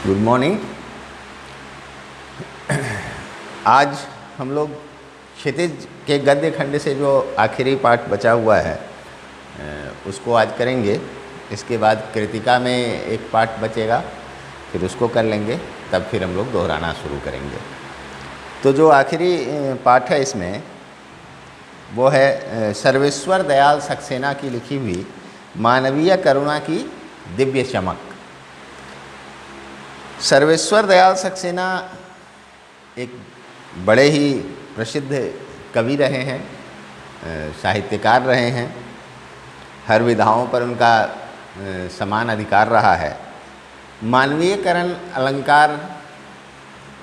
Good morning. आज हम लोग क्षितिज के गद्य खंड से जो आखिरी पाठ बचा हुआ है उसको आज करेंगे। इसके बाद कृतिका में एक पाठ बचेगा, फिर उसको कर लेंगे, तब फिर हम लोग दोहराना शुरू करेंगे। तो जो आखिरी पाठ है इसमें वो है सर्वेश्वर दयाल सक्सेना की लिखी हुई मानवीय करुणा की दिव्य चमक। सर्वेश्वर दयाल सक्सेना एक बड़े ही प्रसिद्ध कवि रहे हैं, साहित्यकार रहे हैं। हर विधाओं पर उनका समान अधिकार रहा है। मानवीयकरण अलंकार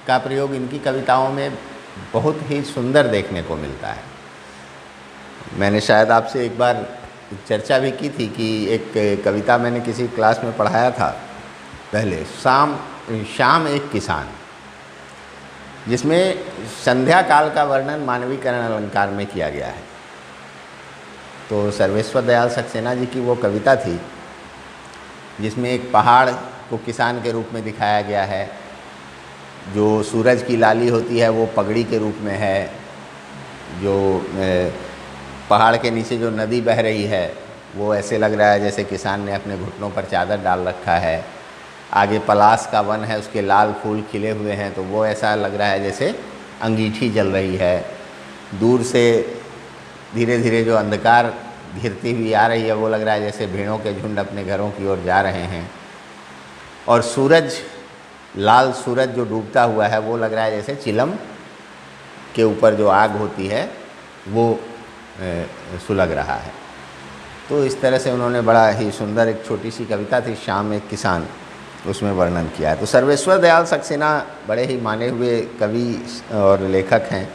का प्रयोग इनकी कविताओं में बहुत ही सुंदर देखने को मिलता है। मैंने शायद आपसे एक बार चर्चा भी की थी कि एक कविता मैंने किसी क्लास में पढ़ाया था पहले, शाम एक किसान, जिसमें संध्या काल का वर्णन मानवीकरण अलंकार में किया गया है। तो सर्वेश्वर दयाल सक्सेना जी की वो कविता थी जिसमें एक पहाड़ को किसान के रूप में दिखाया गया है। जो सूरज की लाली होती है वो पगड़ी के रूप में है। जो पहाड़ के नीचे जो नदी बह रही है वो ऐसे लग रहा है जैसे किसान ने अपने घुटनों पर चादर डाल रखा है। आगे पलाश का वन है, उसके लाल फूल खिले हुए हैं, तो वो ऐसा लग रहा है जैसे अंगीठी जल रही है। दूर से धीरे धीरे जो अंधकार घिरती हुई आ रही है वो लग रहा है जैसे भेड़ों के झुंड अपने घरों की ओर जा रहे हैं। और सूरज, लाल सूरज जो डूबता हुआ है वो लग रहा है जैसे चिलम के ऊपर जो आग होती है वो सुलग रहा है। तो इस तरह से उन्होंने बड़ा ही सुंदर एक छोटी सी कविता थी शाम एक किसान, उसमें वर्णन किया है। तो सर्वेश्वर दयाल सक्सेना बड़े ही माने हुए कवि और लेखक हैं।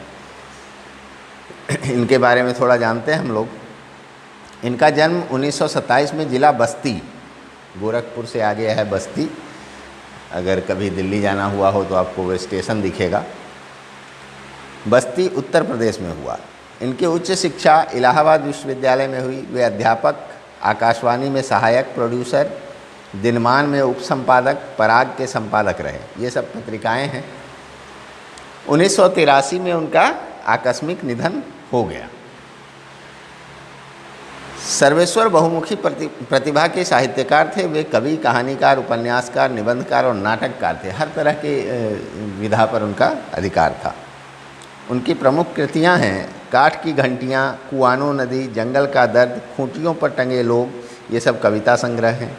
इनके बारे में थोड़ा जानते हैं हम लोग। इनका जन्म 1927 में जिला बस्ती, गोरखपुर से आगे है बस्ती। अगर कभी दिल्ली जाना हुआ हो तो आपको वो स्टेशन दिखेगा। बस्ती उत्तर प्रदेश में हुआ। इनकी उच्च शिक्षा इलाहाबाद विश्वविद्यालय में हुई। वे अध्यापक, आकाशवाणी में सहायक प्रोड्यूसर, दिनमान में उपसंपादक, पराग के संपादक रहे। ये सब पत्रिकाएं हैं। 1983 में उनका आकस्मिक निधन हो गया। सर्वेश्वर बहुमुखी प्रतिभा के साहित्यकार थे। वे कवि, कहानीकार, उपन्यासकार, निबंधकार और नाटककार थे। हर तरह के विधा पर उनका अधिकार था। उनकी प्रमुख कृतियां हैं काठ की घंटियां, कुआनो नदी, जंगल का दर्द, खूंटियों पर टंगे लोग, ये सब कविता संग्रह हैं।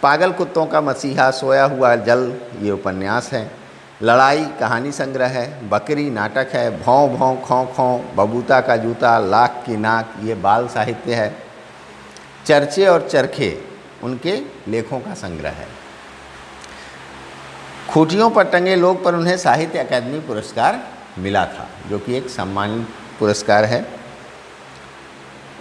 पागल कुत्तों का मसीहा, सोया हुआ जल, ये उपन्यास है। लड़ाई कहानी संग्रह है। बकरी नाटक है। भौं भौं खौं खौं, बबूता का जूता, लाख की नाक, ये बाल साहित्य है। चर्चे और चरखे उनके लेखों का संग्रह है। खूंटियों पर टंगे लोग पर उन्हें साहित्य अकादमी पुरस्कार मिला था, जो कि एक सम्मानित पुरस्कार है।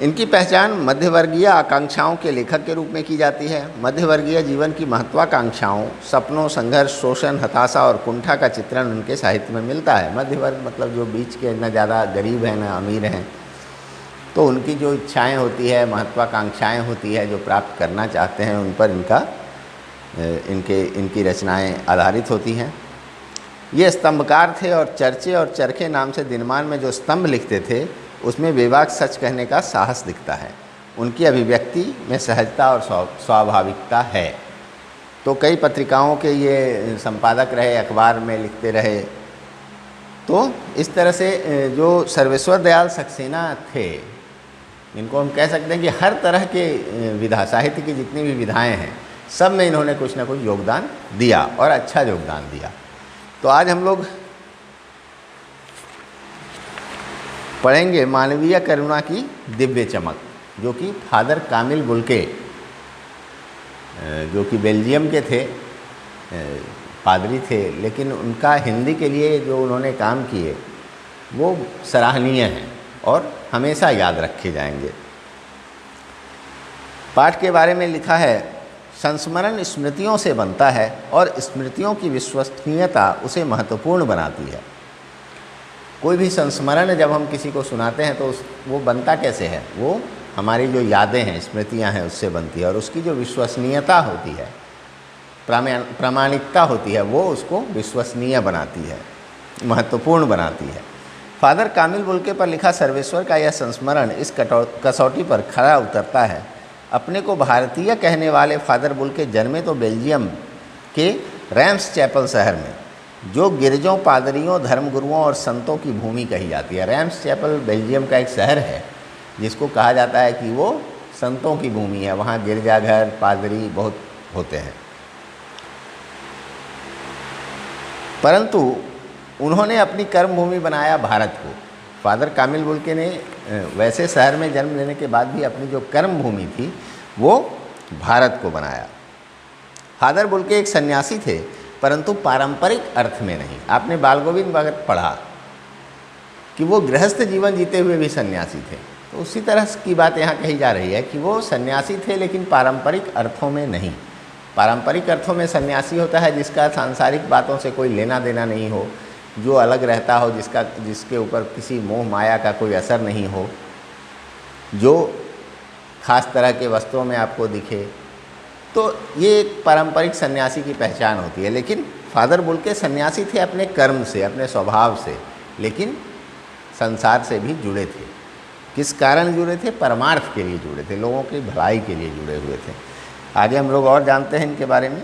इनकी पहचान मध्यवर्गीय आकांक्षाओं के लेखक के रूप में की जाती है। मध्यवर्गीय जीवन की महत्वाकांक्षाओं, सपनों, संघर्ष, शोषण, हताशा और कुंठा का चित्रण उनके साहित्य में मिलता है। मध्य वर्ग मतलब जो बीच के, न ज़्यादा गरीब हैं न अमीर हैं, तो उनकी जो इच्छाएं होती है, महत्वाकांक्षाएं होती है, जो प्राप्त करना चाहते हैं, उन पर इनकी रचनाएँ आधारित होती हैं। ये स्तंभकार थे और चर्चे और चरखे नाम से दिनमान में जो स्तंभ लिखते थे उसमें बेबाक सच कहने का साहस दिखता है। उनकी अभिव्यक्ति में सहजता और स्वाभाविकता है। तो कई पत्रिकाओं के ये संपादक रहे, अखबार में लिखते रहे। तो इस तरह से जो सर्वेश्वर दयाल सक्सेना थे, इनको हम कह सकते हैं कि हर तरह के विधा, साहित्य की जितनी भी विधाएँ हैं, सब में इन्होंने कुछ न कुछ योगदान दिया और अच्छा योगदान दिया। तो आज हम लोग पढ़ेंगे मानवीय करुणा की दिव्य चमक, जो कि फादर कामिल बुल्के, जो कि बेल्जियम के थे, पादरी थे, लेकिन उनका हिंदी के लिए जो उन्होंने काम किए वो सराहनीय हैं और हमेशा याद रखे जाएंगे। पाठ के बारे में लिखा है, संस्मरण स्मृतियों से बनता है और स्मृतियों की विश्वसनीयता उसे महत्वपूर्ण बनाती है। कोई भी संस्मरण जब हम किसी को सुनाते हैं तो वो बनता कैसे है? वो हमारी जो यादें हैं, स्मृतियां हैं, उससे बनती है और उसकी जो विश्वसनीयता होती है प्रामाणिकता होती है वो उसको विश्वसनीय बनाती है, महत्वपूर्ण बनाती है। फादर कामिल बुल्के पर लिखा सर्वेश्वर का यह संस्मरण इस कसौटी पर खरा उतरता है। अपने को भारतीय कहने वाले फादर बुल्के जन्मे तो बेल्जियम के रैम्स चैपल शहर में, जो गिरजों, पादरियों, धर्मगुरुओं और संतों की भूमि कही जाती है। रैम्स चैपल बेल्जियम का एक शहर है जिसको कहा जाता है कि वो संतों की भूमि है। वहाँ गिरजाघर, पादरी बहुत होते हैं। परंतु उन्होंने अपनी कर्मभूमि बनाया भारत को। फादर कामिल बुल्के ने वैसे शहर में जन्म लेने के बाद भी अपनी जो कर्मभूमि थी वो भारत को बनाया। फादर बुल्के एक सन्यासी थे, परंतु पारंपरिक अर्थ में नहीं। आपने बाल गोविंद भगत पढ़ा कि वो गृहस्थ जीवन जीते हुए भी सन्यासी थे, तो उसी तरह की बात यहाँ कही जा रही है कि वो सन्यासी थे लेकिन पारंपरिक अर्थों में नहीं। पारंपरिक अर्थों में सन्यासी होता है जिसका सांसारिक बातों से कोई लेना देना नहीं हो, जो अलग रहता हो, जिसके ऊपर किसी मोह माया का कोई असर नहीं हो, जो खास तरह के वस्त्रों में आपको दिखे, तो ये एक पारंपरिक सन्यासी की पहचान होती है। लेकिन फादर बुल्के सन्यासी थे अपने कर्म से, अपने स्वभाव से, लेकिन संसार से भी जुड़े थे। किस कारण जुड़े थे? परमार्थ के लिए जुड़े थे, लोगों की भलाई के लिए जुड़े हुए थे। आगे हम लोग और जानते हैं इनके बारे में।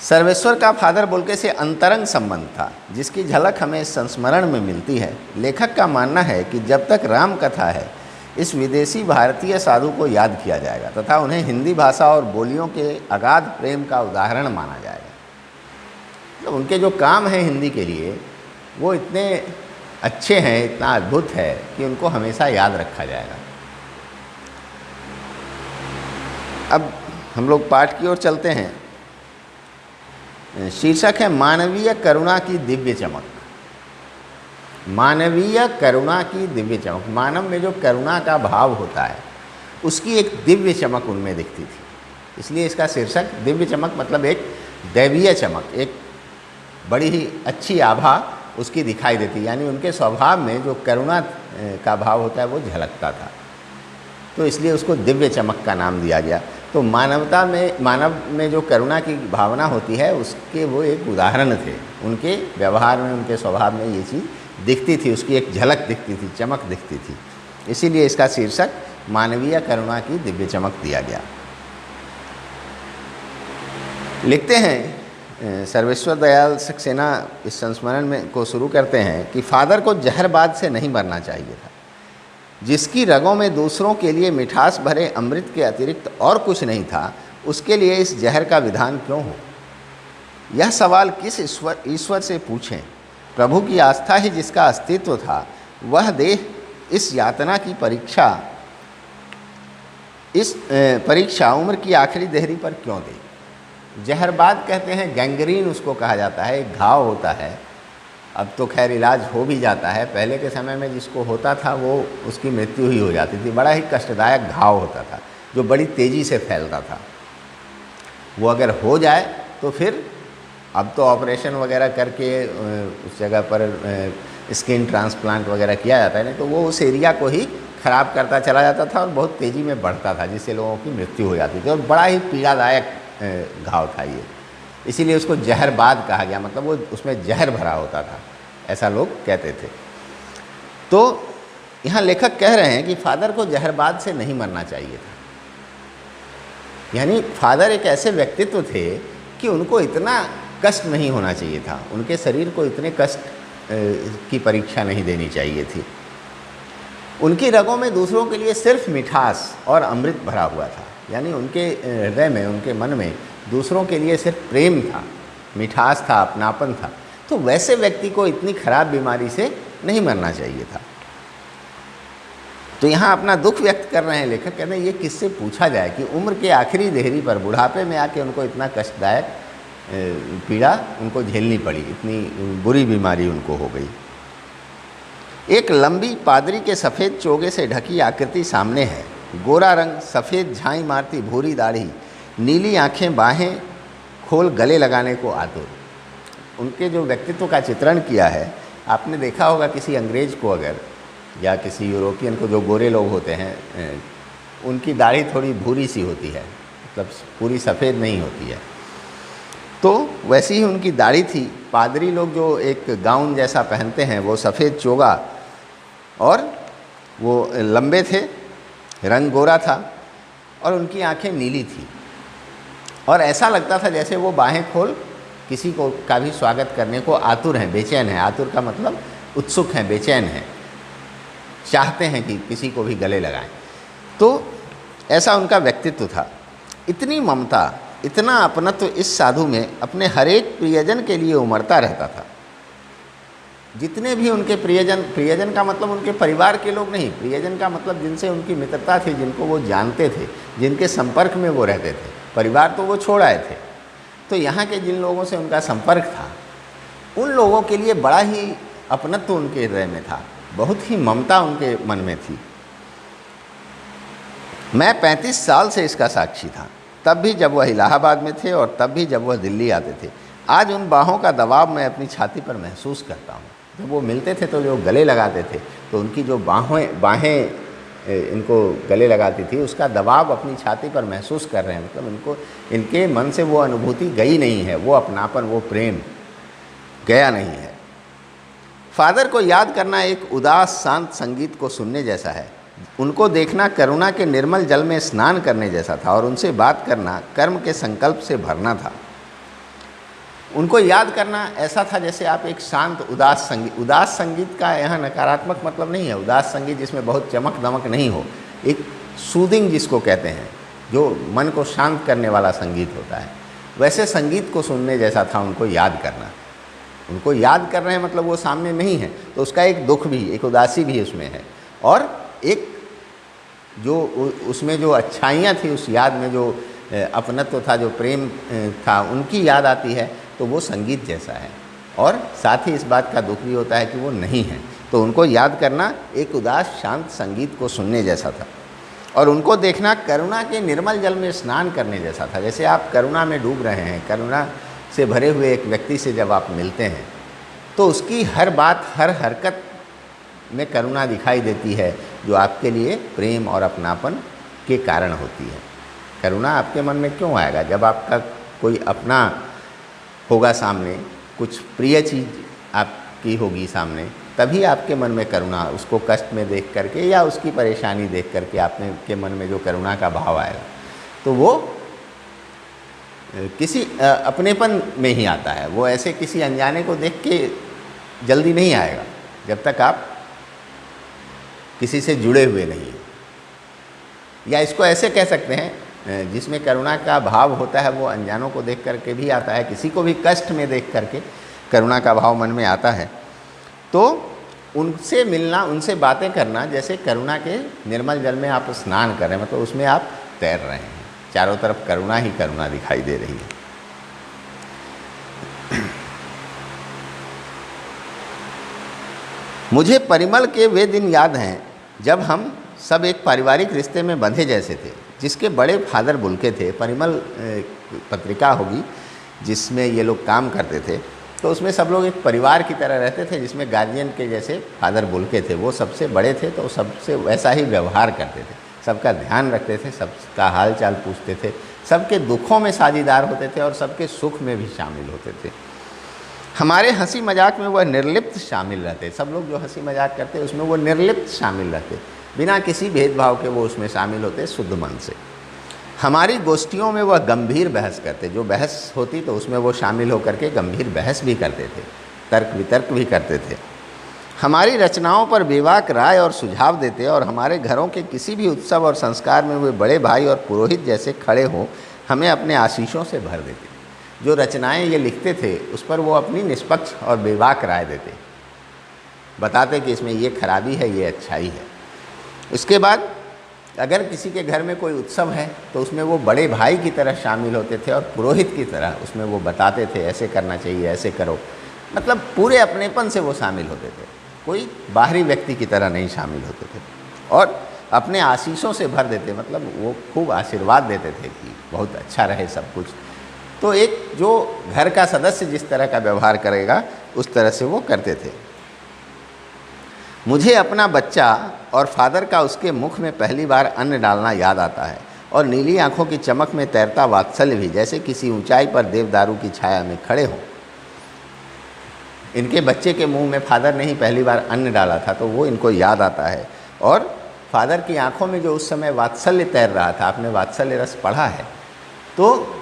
सर्वेश्वर का फादर बुल्के से अंतरंग संबंध था, जिसकी झलक हमें इस संस्मरण में मिलती है। लेखक का मानना है कि जब तक राम कथा है, इस विदेशी भारतीय साधु को याद किया जाएगा तथा उन्हें हिंदी भाषा और बोलियों के अगाध प्रेम का उदाहरण माना जाएगा। तो उनके जो काम हैं हिंदी के लिए वो इतने अच्छे हैं, इतना अद्भुत है कि उनको हमेशा याद रखा जाएगा। अब हम लोग पाठ की ओर चलते हैं। शीर्षक है मानवीय करुणा की दिव्य चमक। मानवीय करुणा की दिव्य चमक। मानव में जो करुणा का भाव होता है उसकी एक दिव्य चमक उनमें दिखती थी, इसलिए इसका शीर्षक दिव्य चमक, मतलब एक दैवीय चमक, एक बड़ी ही अच्छी आभा उसकी दिखाई देती, यानी उनके स्वभाव में जो करुणा का भाव होता है वो झलकता था, तो इसलिए उसको दिव्य चमक का नाम दिया गया। तो मानव में जो करुणा की भावना होती है उसके वो एक उदाहरण थे। उनके व्यवहार में, उनके स्वभाव में ये चीज़ दिखती थी, उसकी एक झलक दिखती थी, चमक दिखती थी, इसीलिए इसका शीर्षक मानवीय करुणा की दिव्य चमक दिया गया। लिखते हैं सर्वेश्वर दयाल सक्सेना इस संस्मरण में को शुरू करते हैं कि फादर को जहरबाद से नहीं मरना चाहिए था। जिसकी रगों में दूसरों के लिए मिठास भरे अमृत के अतिरिक्त और कुछ नहीं था, उसके लिए इस जहर का विधान क्यों हो? यह सवाल किस ईश्वर से पूछें? प्रभु की आस्था ही जिसका अस्तित्व था, वह देह इस यातना की परीक्षा उम्र की आखिरी देहरी पर क्यों दे? जहरबाद कहते हैं, गैंग्रीन उसको कहा जाता है, एक घाव होता है। अब तो खैर इलाज हो भी जाता है, पहले के समय में जिसको होता था वो उसकी मृत्यु ही हो जाती थी। बड़ा ही कष्टदायक घाव होता था जो बड़ी तेज़ी से फैलता था। वो अगर हो जाए तो फिर अब तो ऑपरेशन वगैरह करके उस जगह पर स्किन ट्रांसप्लांट वगैरह किया जाता है, नहीं तो वो उस एरिया को ही ख़राब करता चला जाता था और बहुत तेज़ी में बढ़ता था, जिससे लोगों की मृत्यु हो जाती थी और बड़ा ही पीड़ादायक घाव था ये, इसीलिए उसको जहरबाद कहा गया। मतलब वो उसमें जहर भरा होता था, ऐसा लोग कहते थे। तो यहाँ लेखक कह रहे हैं कि फादर को जहरबाद से नहीं मरना चाहिए था, यानी फादर एक ऐसे व्यक्तित्व थे कि उनको इतना कष्ट नहीं होना चाहिए था, उनके शरीर को इतने कष्ट की परीक्षा नहीं देनी चाहिए थी। उनकी रगों में दूसरों के लिए सिर्फ मिठास और अमृत भरा हुआ था, यानी उनके हृदय में, उनके मन में दूसरों के लिए सिर्फ प्रेम था, मिठास था, अपनापन था। तो वैसे व्यक्ति को इतनी खराब बीमारी से नहीं मरना चाहिए था। तो यहाँ अपना दुख व्यक्त कर रहे हैं लेखक, कहते हैं ये किससे पूछा जाए कि उम्र के आखिरी देहरी पर, बुढ़ापे में आके उनको इतना कष्टदायक पीड़ा उनको झेलनी पड़ी, इतनी बुरी बीमारी उनको हो गई। एक लंबी पादरी के सफ़ेद चोगे से ढकी आकृति सामने है। गोरा रंग, सफ़ेद झाई मारती भूरी दाढ़ी, नीली आंखें, बाहें खोल गले लगाने को आतुर। उनके जो व्यक्तित्व का चित्रण किया है, आपने देखा होगा किसी अंग्रेज को अगर, या किसी यूरोपियन को, जो गोरे लोग होते हैं, उनकी दाढ़ी थोड़ी भूरी सी होती है, मतलब पूरी सफ़ेद नहीं होती है। तो वैसी ही उनकी दाढ़ी थी। पादरी लोग जो एक गाउन जैसा पहनते हैं, वो सफ़ेद चोगा और वो लंबे थे, रंग गोरा था और उनकी आंखें नीली थी और ऐसा लगता था जैसे वो बाहें खोल किसी को का भी स्वागत करने को आतुर हैं, बेचैन हैं। आतुर का मतलब उत्सुक हैं, बेचैन हैं, चाहते हैं कि किसी को भी गले लगाएं। तो ऐसा उनका व्यक्तित्व था। इतनी ममता, इतना अपनत्व इस साधु में अपने हर एक प्रियजन के लिए उमड़ता रहता था। जितने भी उनके प्रियजन, प्रियजन का मतलब उनके परिवार के लोग नहीं, प्रियजन का मतलब जिनसे उनकी मित्रता थी, जिनको वो जानते थे, जिनके संपर्क में वो रहते थे। परिवार तो वो छोड़ आए थे, तो यहाँ के जिन लोगों से उनका संपर्क था, उन लोगों के लिए बड़ा ही अपनत्व उनके हृदय में था, बहुत ही ममता उनके मन में थी। मैं 35 साल से इसका साक्षी था, तब भी जब वह इलाहाबाद में थे और तब भी जब वह दिल्ली आते थे। आज उन बाहों का दबाव मैं अपनी छाती पर महसूस करता हूँ। जब वो मिलते थे तो जो गले लगाते थे, तो उनकी जो बाहें इनको गले लगाती थी, उसका दबाव अपनी छाती पर महसूस कर रहे हैं। मतलब इनको, इनके मन से वो अनुभूति गई नहीं है, वो अपनापन, वो प्रेम गया नहीं है। फादर को याद करना एक उदास शांत संगीत को सुनने जैसा है। उनको देखना करुणा के निर्मल जल में स्नान करने जैसा था और उनसे बात करना कर्म के संकल्प से भरना था। उनको याद करना ऐसा था जैसे आप एक शांत उदास संगीत का यहाँ नकारात्मक मतलब नहीं है। उदास संगीत जिसमें बहुत चमक दमक नहीं हो, एक सूदिंग जिसको कहते हैं, जो मन को शांत करने वाला संगीत होता है, वैसे संगीत को सुनने जैसा था उनको याद करना। उनको याद कर रहे हैं मतलब वो सामने नहीं है, तो उसका एक दुख भी, एक उदासी भी उसमें है और एक जो उसमें जो अच्छाइयाँ थी, उस याद में जो अपनत्व था, जो प्रेम था, उनकी याद आती है। तो वो संगीत जैसा है और साथ ही इस बात का दुख भी होता है कि वो नहीं है। तो उनको याद करना एक उदास शांत संगीत को सुनने जैसा था और उनको देखना करुणा के निर्मल जल में स्नान करने जैसा था। जैसे आप करुणा में डूब रहे हैं, करुणा से भरे हुए एक व्यक्ति से जब आप मिलते हैं तो उसकी हर बात, हर हरकत में करुणा दिखाई देती है, जो आपके लिए प्रेम और अपनापन के कारण होती है। करुणा आपके मन में क्यों आएगा? जब आपका कोई अपना होगा सामने, कुछ प्रिय चीज़ आपकी होगी सामने, तभी आपके मन में करुणा, उसको कष्ट में देख करके या उसकी परेशानी देख करके आपने के मन में जो करुणा का भाव आएगा, तो वो किसी अपनेपन में ही आता है। वो ऐसे किसी अनजाने को देख के जल्दी नहीं आएगा जब तक आप किसी से जुड़े हुए नहीं हैं। या इसको ऐसे कह सकते हैं, जिसमें करुणा का भाव होता है वो अनजानों को देख करके भी आता है, किसी को भी कष्ट में देख करके करुणा का भाव मन में आता है। तो उनसे मिलना, उनसे बातें करना जैसे करुणा के निर्मल जल में आप स्नान कर रहे हैं, मतलब उसमें आप तैर रहे हैं, चारों तरफ करुणा ही करुणा दिखाई दे रही है। मुझे परिमल के वे दिन याद हैं जब हम सब एक पारिवारिक रिश्ते में बंधे जैसे थे, जिसके बड़े फादर बुल्के थे। परिमल पत्रिका होगी जिसमें ये लोग काम करते थे, तो उसमें सब लोग एक परिवार की तरह रहते थे, जिसमें गार्जियन के जैसे फादर बुल्के थे। वो सबसे बड़े थे तो सबसे वैसा ही व्यवहार करते थे, सबका ध्यान रखते थे, सबका हाल चाल पूछते थे, सबके दुखों में साझीदार होते थे और सबके सुख में भी शामिल होते थे। हमारे हंसी मजाक में वह निर्लिप्त शामिल रहते। सब लोग जो हंसी मजाक करते उसमें वो निर्लिप्त शामिल रहते, बिना किसी भेदभाव के वो उसमें शामिल होते शुद्ध मन से। हमारी गोष्ठियों में वह गंभीर बहस करते, जो बहस होती तो उसमें वो शामिल होकर के गंभीर बहस भी करते थे, तर्क वितर्क भी करते थे। हमारी रचनाओं पर बेबाक राय और सुझाव देते और हमारे घरों के किसी भी उत्सव और संस्कार में वे बड़े भाई और पुरोहित जैसे खड़े हों, हमें अपने आशीषों से भर देते। जो रचनाएं ये लिखते थे उस पर वो अपनी निष्पक्ष और बेबाक राय देते, बताते कि इसमें ये खराबी है, ये अच्छाई है। उसके बाद अगर किसी के घर में कोई उत्सव है तो उसमें वो बड़े भाई की तरह शामिल होते थे और पुरोहित की तरह उसमें वो बताते थे, ऐसे करना चाहिए, ऐसे करो। मतलब पूरे अपनेपन से वो शामिल होते थे, कोई बाहरी व्यक्ति की तरह नहीं शामिल होते थे और अपने आशीषों से भर देते। मतलब वो खूब आशीर्वाद देते थे कि बहुत अच्छा रहे सब कुछ। तो एक जो घर का सदस्य जिस तरह का व्यवहार करेगा उस तरह से वो करते थे। मुझे अपना बच्चा और फादर का उसके मुख में पहली बार अन्न डालना याद आता है। और नीली आंखों की चमक में तैरता वात्सल्य भी, जैसे किसी ऊंचाई पर देवदारू की छाया में खड़े हों। इनके बच्चे के मुंह में फादर ने ही पहली बार अन्न डाला था, तो वो इनको याद आता है। और फादर की आंखों में जो उस समय वात्सल्य तैर रहा था, आपने वात्सल्य रस पढ़ा है, तो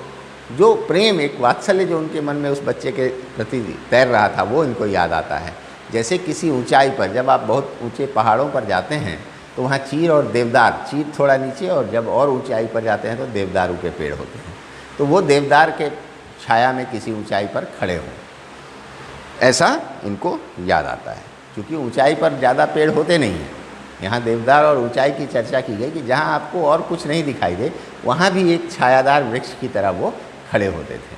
जो प्रेम, एक वात्सल्य जो उनके मन में उस बच्चे के प्रति तैर रहा था, वो इनको याद आता है। जैसे किसी ऊंचाई पर, जब आप बहुत ऊंचे पहाड़ों पर जाते हैं तो वहाँ चीर और देवदार, चीर थोड़ा नीचे और जब और ऊंचाई पर जाते हैं तो देवदारू के पेड़ होते हैं, तो वो देवदार के छाया में किसी ऊंचाई पर खड़े हों, ऐसा इनको याद आता है। क्योंकि ऊंचाई पर ज़्यादा पेड़ होते नहीं हैं। यहाँ देवदार और ऊंचाई की चर्चा की गई कि जहाँ आपको और कुछ नहीं दिखाई दे, वहाँ भी एक छायादार वृक्ष की तरह वो खड़े होते थे,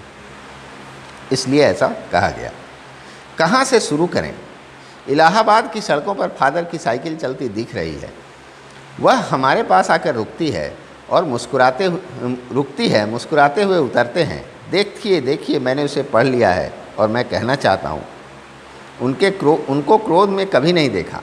इसलिए ऐसा कहा गया। कहाँ से शुरू करें? इलाहाबाद की सड़कों पर फादर की साइकिल चलती दिख रही है। वह हमारे पास आकर रुकती है और मुस्कुराते हुए उतरते हैं। देखिए देखिए, मैंने उसे पढ़ लिया है और मैं कहना चाहता हूँ। उनको क्रोध में कभी नहीं देखा,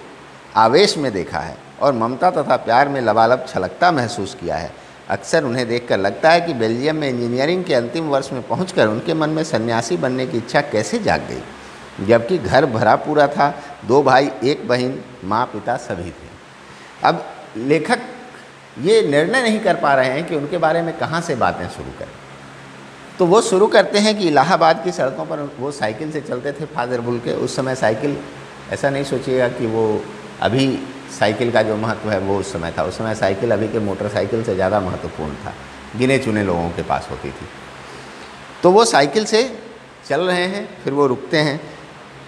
आवेश में देखा है और ममता तथा प्यार में लबालब छलकता महसूस किया है। अक्सर उन्हें देखकर लगता है कि बेल्जियम में इंजीनियरिंग के अंतिम वर्ष में पहुंचकर उनके मन में सन्यासी बनने की इच्छा कैसे जाग गई, जबकि घर भरा पूरा था, 2 भाई 1 बहन, माँ पिता सभी थे। अब लेखक ये निर्णय नहीं कर पा रहे हैं कि उनके बारे में कहाँ से बातें शुरू करें, तो वो शुरू करते हैं कि इलाहाबाद की सड़कों पर वो साइकिल से चलते थे फादर बुल के। उस समय साइकिल, ऐसा नहीं सोचिएगा कि वो अभी साइकिल का जो महत्व है वो उस समय था। उस समय साइकिल अभी के मोटरसाइकिल से ज़्यादा महत्वपूर्ण था, गिने चुने लोगों के पास होती थी। तो वो साइकिल से चल रहे हैं, फिर वो रुकते हैं,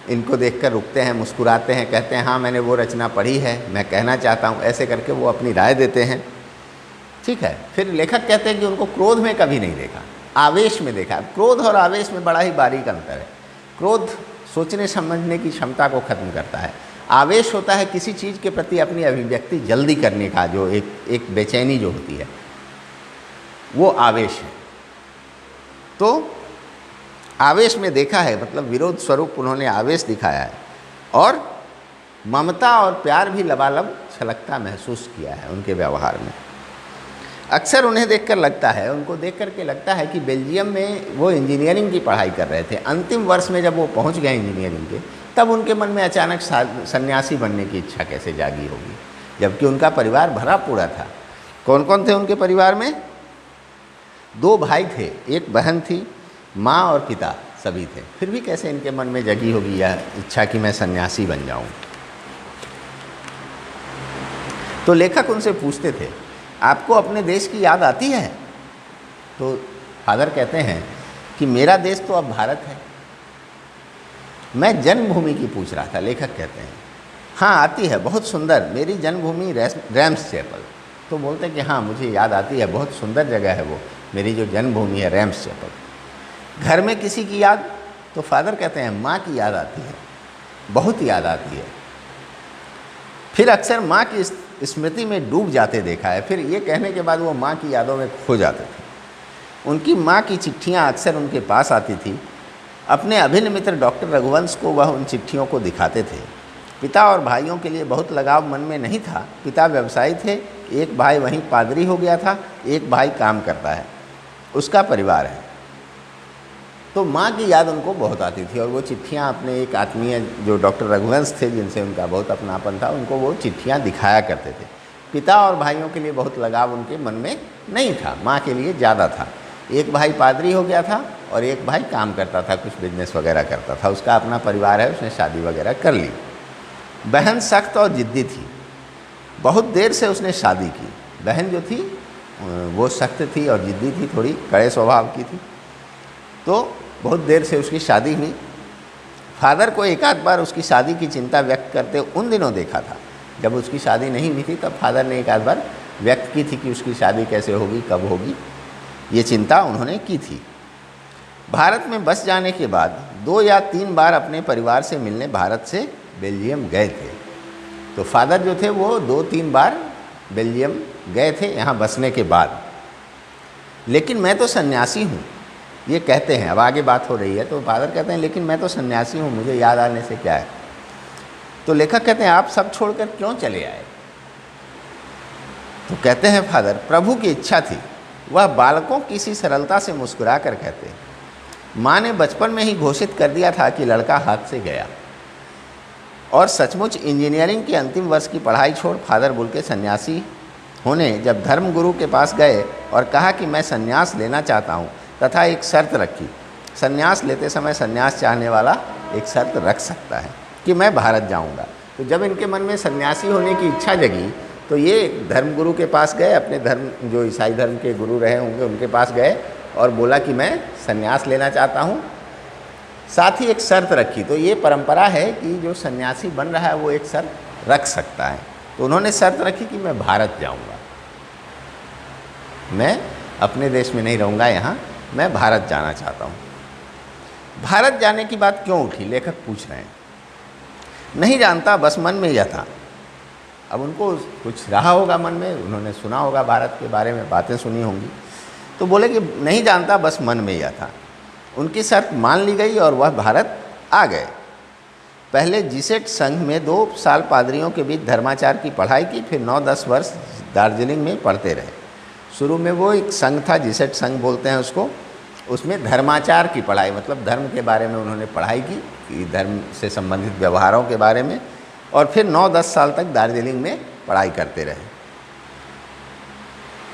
इनको देखकर रुकते हैं, मुस्कुराते हैं, कहते हैं हाँ मैंने वो रचना पढ़ी है, मैं कहना चाहता हूँ, ऐसे करके वो अपनी राय देते हैं। ठीक है। फिर लेखक कहते हैं कि उनको क्रोध में कभी नहीं देखा, आवेश में देखा। क्रोध और आवेश में बड़ा ही बारीक अंतर है। क्रोध सोचने समझने की क्षमता को खत्म करता है, आवेश होता है किसी चीज़ के प्रति अपनी अभिव्यक्ति जल्दी करने का, जो एक बेचैनी जो होती है, वो आवेश है। तो आवेश में देखा है, मतलब विरोध स्वरूप उन्होंने आवेश दिखाया है, और ममता और प्यार भी लबालब छलकता महसूस किया है उनके व्यवहार में। अक्सर उन्हें देखकर लगता है, उनको देख करके लगता है कि बेल्जियम में वो इंजीनियरिंग की पढ़ाई कर रहे थे। अंतिम वर्ष में जब वो पहुंच गए इंजीनियरिंग के, तब उनके मन में अचानक सन्यासी बनने की इच्छा कैसे जागी होगी, जबकि उनका परिवार भरा पूरा था। कौन कौन थे उनके परिवार में? 2 भाई थे, 1 बहन थी, माँ और पिता सभी थे। फिर भी कैसे इनके मन में जगी होगी यह इच्छा कि मैं सन्यासी बन जाऊं। तो लेखक उनसे पूछते थे, आपको अपने देश की याद आती है? तो फादर कहते हैं कि मेरा देश तो अब भारत है। मैं जन्मभूमि की पूछ रहा था, लेखक कहते हैं। हाँ आती है, बहुत सुंदर, मेरी जन्मभूमि रैम्स चैपल। तो बोलते हैं कि हाँ मुझे याद आती है, बहुत सुंदर जगह है वो, मेरी जो जन्मभूमि है रैम्स चैपल। घर में किसी की याद? तो फादर कहते हैं माँ की याद आती है, बहुत याद आती है। फिर अक्सर माँ की स्मृति में डूब जाते देखा है। फिर ये कहने के बाद वो माँ की यादों में खो जाते थे। उनकी माँ की चिट्ठियाँ अक्सर उनके पास आती थी। अपने अभिन्न मित्र डॉक्टर रघुवंश को वह उन चिट्ठियों को दिखाते थे। पिता और भाइयों के लिए बहुत लगाव मन में नहीं था। पिता व्यवसायी थे, 1 भाई वहीं पादरी हो गया था, 1 भाई काम करता है, उसका परिवार है। तो माँ की याद उनको बहुत आती थी, और वो चिट्ठियाँ अपने एक आत्मीय जो डॉक्टर रघुवंश थे, जिनसे उनका बहुत अपनापन था, उनको वो चिट्ठियाँ दिखाया करते थे। पिता और भाइयों के लिए बहुत लगाव उनके मन में नहीं था, माँ के लिए ज़्यादा था। 1 भाई पादरी हो गया था और 1 भाई काम करता था, कुछ बिजनेस वगैरह करता था, उसका अपना परिवार है, उसने शादी वगैरह कर ली। बहन सख्त और ज़िद्दी थी, बहुत देर से उसने शादी की। बहन जो थी वो सख्त थी और ज़िद्दी थी, थोड़ी कड़े स्वभाव की थी, तो बहुत देर से उसकी शादी हुई। फादर को एक आध बार उसकी शादी की चिंता व्यक्त करते उन दिनों देखा था, जब उसकी शादी नहीं हुई थी तब फादर ने एक आध बार व्यक्त की थी कि उसकी शादी कैसे होगी, कब होगी, ये चिंता उन्होंने की थी। भारत में बस जाने के बाद 2 या 3 बार अपने परिवार से मिलने भारत से बेल्जियम गए थे। तो फादर जो थे वो 2-3 बार बेल्जियम गए थे यहाँ बसने के बाद। लेकिन मैं तो सन्यासी हूँ, ये कहते हैं। अब आगे बात हो रही है तो फादर कहते हैं लेकिन मैं तो सन्यासी हूँ, मुझे याद आने से क्या है। तो लेखक कहते हैं आप सब छोड़कर क्यों चले आए? तो कहते हैं फादर, प्रभु की इच्छा थी वह बालकों की सी सरलता से मुस्कुरा कर कहते, माँ ने बचपन में ही घोषित कर दिया था कि लड़का हाथ से गया। और सचमुच इंजीनियरिंग के अंतिम वर्ष की पढ़ाई छोड़ फादर बुल के सन्यासी होने जब धर्मगुरु के पास गए और कहा कि मैं सन्यास लेना चाहता हूँ तथा एक शर्त रखी। सन्यास लेते समय सन्यास चाहने वाला एक शर्त रख सकता है कि मैं भारत जाऊँगा। तो जब इनके मन में सन्यासी होने की इच्छा जगी तो ये धर्मगुरु के पास गए, अपने धर्म जो ईसाई धर्म के गुरु रहे होंगे उनके पास गए और बोला कि मैं सन्यास लेना चाहता हूँ, साथ ही एक शर्त रखी। तो ये परंपरा है कि जो सन्यासी बन रहा है वो एक शर्त रख सकता है। तो उन्होंने शर्त रखी कि मैं भारत जाऊंगा, मैं अपने देश में नहीं रहूँगा, यहाँ मैं भारत जाना चाहता हूँ। भारत जाने की बात क्यों उठी, लेखक पूछ रहे हैं। नहीं जानता, बस मन में यह था। अब उनको कुछ रहा होगा मन में, उन्होंने सुना होगा भारत के बारे में, बातें सुनी होंगी, तो बोले कि नहीं जानता, बस मन में यह था। उनकी शर्त मान ली गई और वह भारत आ गए। पहले जीसेट संघ में 2 साल पादरियों के बीच धर्माचार की पढ़ाई की, फिर 9-10 वर्ष दार्जिलिंग में पढ़ते रहे। शुरू में वो एक संघ था, जीसेट संघ बोलते हैं उसको, उसमें धर्माचार की पढ़ाई, मतलब धर्म के बारे में उन्होंने पढ़ाई की, कि धर्म से संबंधित व्यवहारों के बारे में, और फिर 9-10 साल तक दार्जिलिंग में पढ़ाई करते रहे।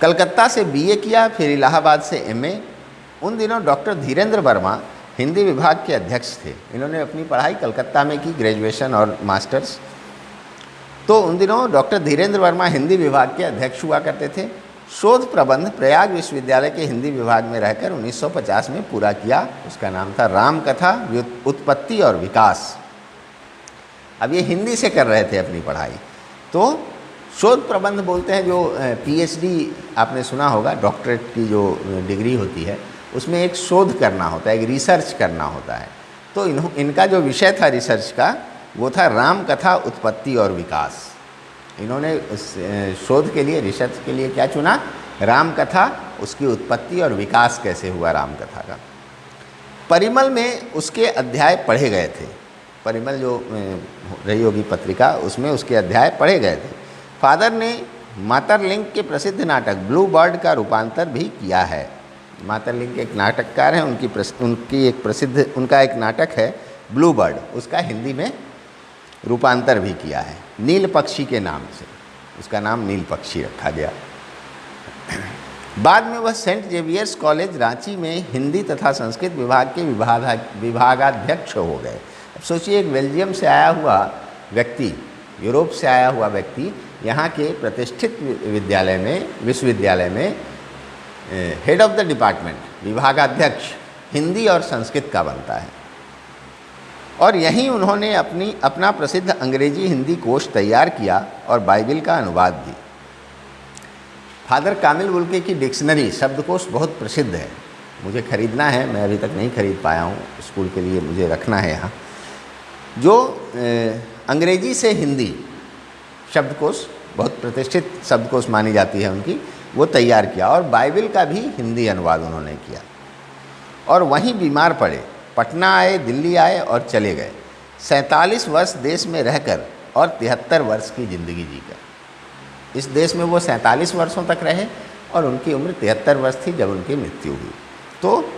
कलकत्ता से बीए किया, फिर इलाहाबाद से एमए। उन दिनों डॉक्टर धीरेन्द्र वर्मा हिंदी विभाग के अध्यक्ष थे। इन्होंने अपनी पढ़ाई कलकत्ता में की, ग्रेजुएशन और मास्टर्स। तो उन दिनों डॉक्टर धीरेन्द्र वर्मा हिंदी विभाग के अध्यक्ष हुआ करते थे। शोध प्रबंध प्रयाग विश्वविद्यालय के हिंदी विभाग में रहकर 1950 में पूरा किया। उसका नाम था रामकथा, उत्पत्ति और विकास। अब ये हिंदी से कर रहे थे अपनी पढ़ाई। तो शोध प्रबंध बोलते हैं, जो पीएचडी आपने सुना होगा, डॉक्टरेट की जो डिग्री होती है, उसमें एक शोध करना होता है, एक रिसर्च करना होता है। तो इनका जो विषय था रिसर्च का, वो था रामकथा, उत्पत्ति और विकास। इन्होंने शोध के लिए, रिसर्च के लिए क्या चुना? रामकथा, उसकी उत्पत्ति और विकास कैसे हुआ रामकथा का। परिमल में उसके अध्याय पढ़े गए थे। परिमल जो रही होगी पत्रिका, उसमें उसके अध्याय पढ़े गए थे। फादर ने मातरलिंग के प्रसिद्ध नाटक ब्लू बर्ड का रूपांतर भी किया है। मातरलिंग के एक नाटककार हैं, उनका एक नाटक है ब्लू बर्ड, उसका हिंदी में रूपांतर भी किया है नील पक्षी के नाम से। उसका नाम नील पक्षी रखा गया। बाद में वह सेंट जेवियर्स कॉलेज रांची में हिंदी तथा संस्कृत विभाग के विभागाध्यक्ष हो गए। अब सोचिए, एक बेल्जियम से आया हुआ व्यक्ति, यूरोप से आया हुआ व्यक्ति यहाँ के प्रतिष्ठित विश्वविद्यालय में हेड ऑफ द डिपार्टमेंट, विभागाध्यक्ष हिंदी और संस्कृत का बनता है। और यहीं उन्होंने अपना प्रसिद्ध अंग्रेजी हिंदी कोश तैयार किया और बाइबिल का अनुवाद भी। फादर कामिल बुल्के की डिक्शनरी, शब्दकोश बहुत प्रसिद्ध है, मुझे ख़रीदना है, मैं अभी तक नहीं खरीद पाया हूँ, स्कूल के लिए मुझे रखना है यहाँ। जो अंग्रेजी से हिंदी शब्दकोश, बहुत प्रतिष्ठित शब्दकोश मानी जाती है उनकी, वो तैयार किया। और बाइबिल का भी हिंदी अनुवाद उन्होंने किया। और वहीं बीमार पड़े, पटना आए, दिल्ली आए और चले गए। 47 वर्ष देश में रहकर और 73 वर्ष की ज़िंदगी जीकर। इस देश में वो 47 वर्षों तक रहे और उनकी उम्र 73 वर्ष थी जब उनकी मृत्यु हुई। तो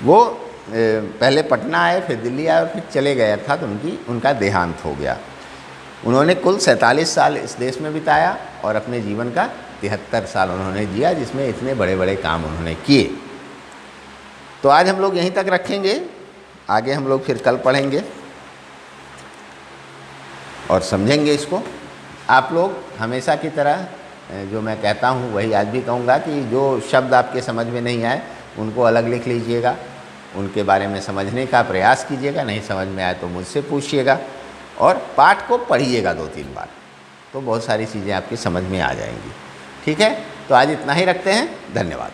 वो पहले पटना आए, फिर दिल्ली आए और फिर चले गए, अर्थात उनका देहांत हो गया। उन्होंने कुल 47 साल इस देश में बिताया और अपने जीवन का 73 साल उन्होंने जिया, जिसमें इतने बड़े बड़े काम उन्होंने किए। तो आज हम लोग यहीं तक रखेंगे, आगे हम लोग फिर कल पढ़ेंगे और समझेंगे इसको। आप लोग हमेशा की तरह जो मैं कहता हूँ वही आज भी कहूँगा कि जो शब्द आपके समझ में नहीं आए उनको अलग लिख लीजिएगा, उनके बारे में समझने का प्रयास कीजिएगा। नहीं समझ में आए तो मुझसे पूछिएगा और पाठ को पढ़िएगा 2-3 बार, तो बहुत सारी चीज़ें आपकी समझ में आ जाएंगी। ठीक है, तो आज इतना ही रखते हैं। धन्यवाद।